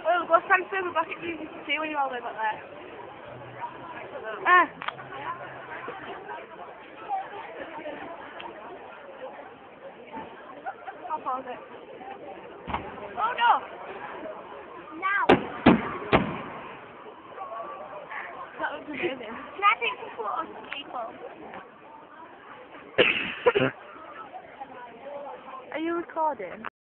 Oh, go stand further back, it's easy to see when you're all the way back there. Ah! I'll pause it. Oh no! Now. That was amazing. Can I take some photos of people? Are you recording?